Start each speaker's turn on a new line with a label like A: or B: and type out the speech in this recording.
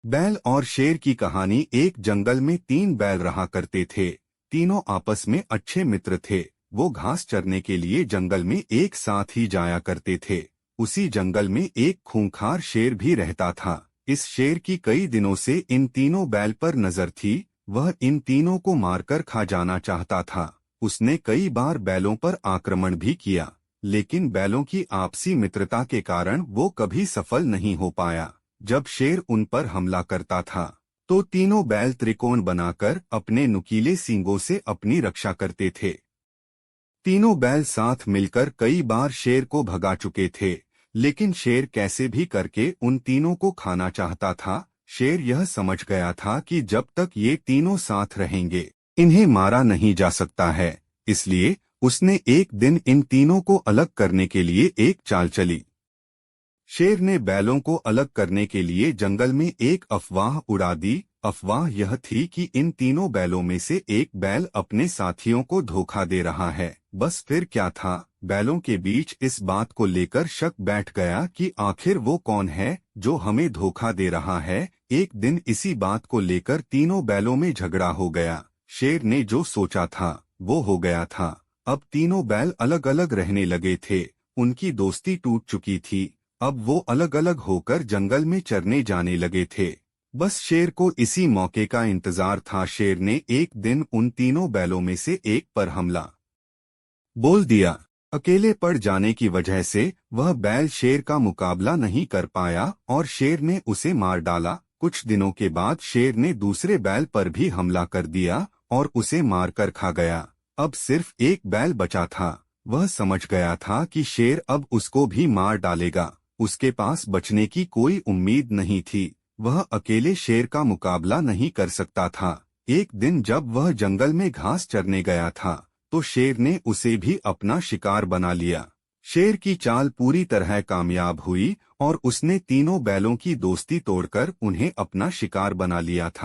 A: बैल और शेर की कहानी। एक जंगल में तीन बैल रहा करते थे। तीनों आपस में अच्छे मित्र थे। वो घास चरने के लिए जंगल में एक साथ ही जाया करते थे। उसी जंगल में एक खूंखार शेर भी रहता था। इस शेर की कई दिनों से इन तीनों बैल पर नजर थी। वह इन तीनों को मारकर खा जाना चाहता था। उसने कई बार बैलों पर आक्रमण भी किया, लेकिन बैलों की आपसी मित्रता के कारण वो कभी सफल नहीं हो पाया। जब शेर उन पर हमला करता था, तो तीनों बैल त्रिकोण बनाकर अपने नुकीले सींगों से अपनी रक्षा करते थे। तीनों बैल साथ मिलकर कई बार शेर को भगा चुके थे, लेकिन शेर कैसे भी करके उन तीनों को खाना चाहता था। शेर यह समझ गया था कि जब तक ये तीनों साथ रहेंगे, इन्हें मारा नहीं जा सकता है। इसलिए उसने एक दिन इन तीनों को अलग करने के लिए एक चाल चली। शेर ने बैलों को अलग करने के लिए जंगल में एक अफवाह उड़ा दी। अफवाह यह थी कि इन तीनों बैलों में से एक बैल अपने साथियों को धोखा दे रहा है। बस फिर क्या था, बैलों के बीच इस बात को लेकर शक बैठ गया कि आखिर वो कौन है जो हमें धोखा दे रहा है। एक दिन इसी बात को लेकर तीनों बैलों में झगड़ा हो गया। शेर ने जो सोचा था वो हो गया था। अब तीनों बैल अलग अलग रहने लगे थे। उनकी दोस्ती टूट चुकी थी। अब वो अलग अलग होकर जंगल में चरने जाने लगे थे। बस शेर को इसी मौके का इंतजार था। शेर ने एक दिन उन तीनों बैलों में से एक पर हमला बोल दिया। अकेले पड़ जाने की वजह से वह बैल शेर का मुकाबला नहीं कर पाया और शेर ने उसे मार डाला। कुछ दिनों के बाद शेर ने दूसरे बैल पर भी हमला कर दिया और उसे मारकर खा गया। अब सिर्फ एक बैल बचा था। वह समझ गया था कि शेर अब उसको भी मार डालेगा। उसके पास बचने की कोई उम्मीद नहीं थी। वह अकेले शेर का मुकाबला नहीं कर सकता था। एक दिन जब वह जंगल में घास चरने गया था, तो शेर ने उसे भी अपना शिकार बना लिया। शेर की चाल पूरी तरह कामयाब हुई और उसने तीनों बैलों की दोस्ती तोड़कर उन्हें अपना शिकार बना लिया था।